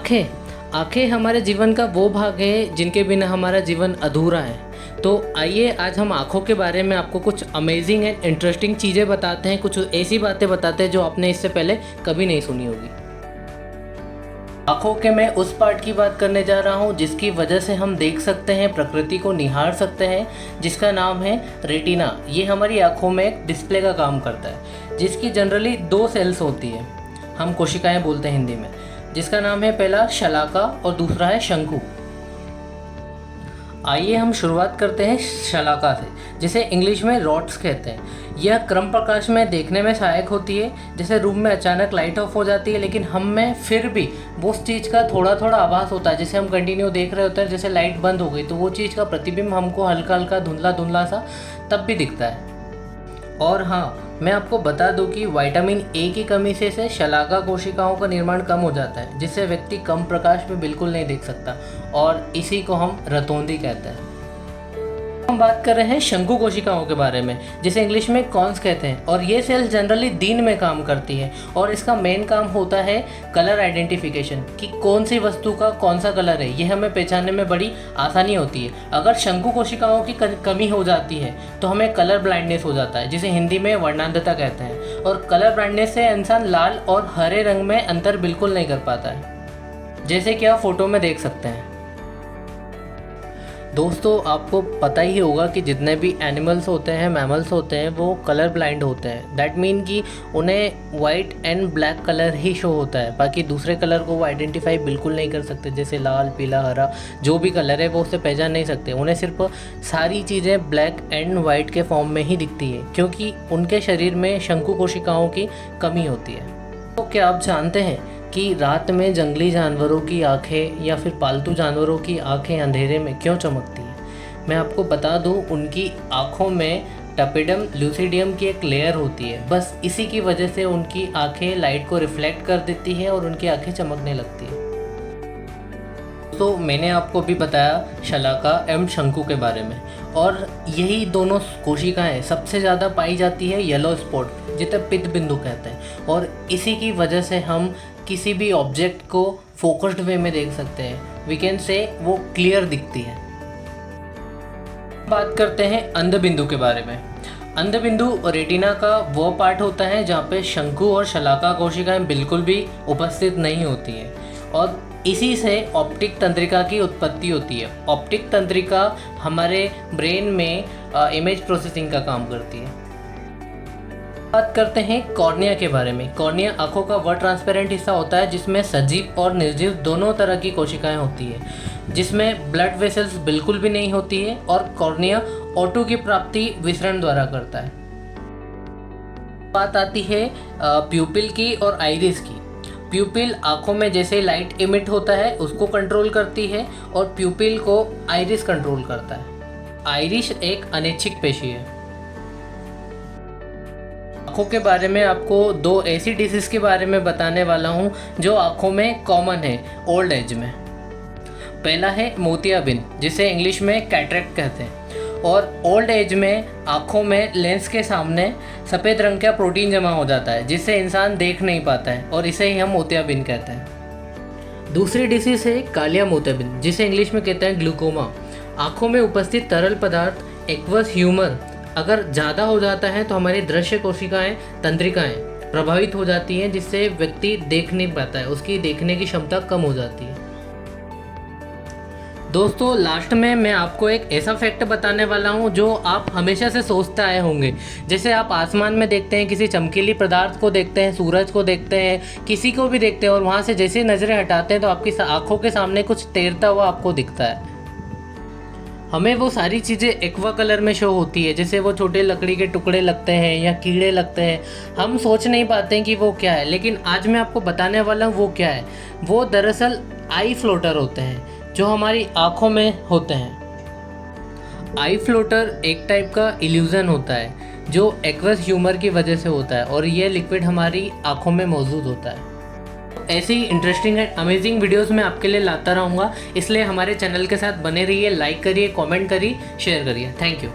आंखें हमारे जीवन का वो भाग है जिनके बिना हमारा जीवन अधूरा है। तो आइए आज हम आँखों के बारे में आपको कुछ अमेजिंग एंड इंटरेस्टिंग चीज़ें बताते हैं, कुछ ऐसी बातें बताते हैं जो आपने इससे पहले कभी नहीं सुनी होगी। आँखों के मैं उस पार्ट की बात करने जा रहा हूँ जिसकी वजह से हम देख सकते हैं, प्रकृति को निहार सकते हैं, जिसका नाम है रेटिना। ये हमारी आँखों में एक डिस्प्ले का काम करता है, जिसकी जनरली 2 सेल्स होती है, हम कोशिकाएं बोलते हैं हिंदी में, जिसका नाम है पहला शलाका और दूसरा है शंकु। आइए हम शुरुआत करते हैं शलाका से, जिसे इंग्लिश में रॉड्स कहते हैं। यह क्रम प्रकाश में देखने में सहायक होती है। जैसे रूम में अचानक लाइट ऑफ हो जाती है लेकिन हम में फिर भी वो उस चीज़ का थोड़ा थोड़ा आभास होता है, जैसे हम कंटिन्यू देख रहे होते हैं। जैसे लाइट बंद हो गई तो वो चीज़ का प्रतिबिंब हमको हल्का हल्का धुंधला धुंधला सा तब भी दिखता है। और हाँ, मैं आपको बता दूं कि विटामिन ए की कमी से शलाका कोशिकाओं का निर्माण कम हो जाता है, जिससे व्यक्ति कम प्रकाश में बिल्कुल नहीं देख सकता, और इसी को हम रतौंधी कहते हैं। हम बात कर रहे हैं शंकु कोशिकाओं के बारे में, जिसे इंग्लिश में कॉन्स कहते हैं। और ये सेल्स जनरली दिन में काम करती है और इसका मेन काम होता है कलर आइडेंटिफिकेशन, कि कौन सी वस्तु का कौन सा कलर है, ये हमें पहचानने में बड़ी आसानी होती है। अगर शंकु कोशिकाओं की कमी हो जाती है तो हमें कलर ब्लाइंडनेस हो जाता है, जिसे हिंदी में वर्णांधता कहते हैं। और कलर ब्लाइंडनेस से इंसान लाल और हरे रंग में अंतर बिल्कुल नहीं कर पाता है, जैसे कि आप फोटो में देख सकते हैं। दोस्तों, आपको पता ही होगा कि जितने भी एनिमल्स होते हैं, मैमल्स होते हैं, वो कलर ब्लाइंड होते हैं। दैट मीन कि उन्हें white and black colour he show होता है, बाकी दूसरे कलर को वो आइडेंटिफाई बिल्कुल नहीं कर सकते। जैसे लाल, पीला, हरा, जो भी कलर है वो उससे पहचान नहीं सकते। उन्हें सिर्फ सारी चीज़ें ब्लैक एंड वाइट के फॉर्म में ही दिखती है, क्योंकि उनके शरीर में शंकु कोशिकाओं की कमी होती है। तो क्या आप जानते हैं कि रात में जंगली जानवरों की आंखें या फिर पालतू जानवरों की आंखें अंधेरे में क्यों चमकती हैं? मैं आपको बता दूं, उनकी आंखों में टपेडम लूसिडियम की एक लेयर होती है। बस इसी की वजह से उनकी आंखें लाइट को रिफ्लेक्ट कर देती है और उनकी आंखें चमकने लगती है। तो मैंने आपको भी बताया शलाका एवं शंकु के बारे में, और यही दोनों कोशिकाएं सबसे ज़्यादा पाई जाती है येलो स्पॉट, जिसे पित्त बिंदु कहते हैं। और इसी की वजह से हम किसी भी ऑब्जेक्ट को फोकस्ड वे में देख सकते हैं। वी कैन से वो क्लियर दिखती है। बात करते हैं अंध बिंदु के बारे में। अंध बिंदु रेटिना का वो पार्ट होता है जहाँ पे शंकु और शलाका कोशिकाएं बिल्कुल भी उपस्थित नहीं होती हैं, और इसी से ऑप्टिक तंत्रिका की उत्पत्ति होती है। ऑप्टिक तंत्रिका हमारे ब्रेन में इमेज प्रोसेसिंग का काम करती है। बात करते हैं कॉर्निया के बारे में। कॉर्निया आंखों का वह ट्रांसपेरेंट हिस्सा होता है जिसमें सजीव और निर्जीव दोनों तरह की कोशिकाएं होती है, जिसमें ब्लड वेसल्स बिल्कुल भी नहीं होती है, और कॉर्निया O2 की प्राप्ति विसरण द्वारा करता है। बात आती है प्यूपिल की और आइरिस की। प्यूपिल आंखों में जैसे लाइट इमिट होता है उसको कंट्रोल करती है, और प्यूपिल को आइरिस कंट्रोल करता है। आइरिस एक अनैच्छिक पेशी है। आँखों के बारे में आपको 2 ऐसी डिसीज़ के बारे में बताने वाला हूँ जो आँखों में कॉमन है ओल्ड एज में। पहला है मोतियाबिंद, जिसे इंग्लिश में कैटरेक्ट कहते हैं। और ओल्ड एज में आँखों में लेंस के सामने सफ़ेद रंग का प्रोटीन जमा हो जाता है, जिससे इंसान देख नहीं पाता है, और इसे ही हम मोतियाबिंद कहते हैं। दूसरी डिसीज़ है कालिया मोतियाबिंद, जिसे इंग्लिश में कहते हैं ग्लूकोमा। आँखों में उपस्थित तरल पदार्थ एक्वस ह्यूमर अगर ज़्यादा हो जाता है तो हमारी दृश्य कोशिकाएं, तंत्रिकाएं प्रभावित हो जाती हैं, जिससे व्यक्ति देख नहीं पाता है, उसकी देखने की क्षमता कम हो जाती है। दोस्तों, लास्ट में मैं आपको एक ऐसा फैक्ट बताने वाला हूं जो आप हमेशा से सोचते आए होंगे। जैसे आप आसमान में देखते हैं, किसी चमकीली पदार्थ को देखते हैं, सूरज को देखते हैं, किसी को भी देखते हैं, और वहाँ से जैसे नज़रें हटाते हैं तो आपकी आँखों के सामने कुछ तैरता हुआ आपको दिखता है। हमें वो सारी चीज़ें एक्वा कलर में शो होती है, जैसे वो छोटे लकड़ी के टुकड़े लगते हैं या कीड़े लगते हैं। हम सोच नहीं पाते हैं कि वो क्या है, लेकिन आज मैं आपको बताने वाला हूँ वो क्या है। वो दरअसल आई फ्लोटर होते हैं जो हमारी आँखों में होते हैं। आई फ्लोटर एक टाइप का इल्यूज़न होता है जो एक्वस ह्यूमर की वजह से होता है, और ये लिक्विड हमारी आँखों में मौजूद होता है। ऐसी ही इंटरेस्टिंग एंड अमेजिंग वीडियोस मैं आपके लिए लाता रहूँगा, इसलिए हमारे चैनल के साथ बने रहिए, लाइक करिए, कमेंट करिए, शेयर करिए। Thank you.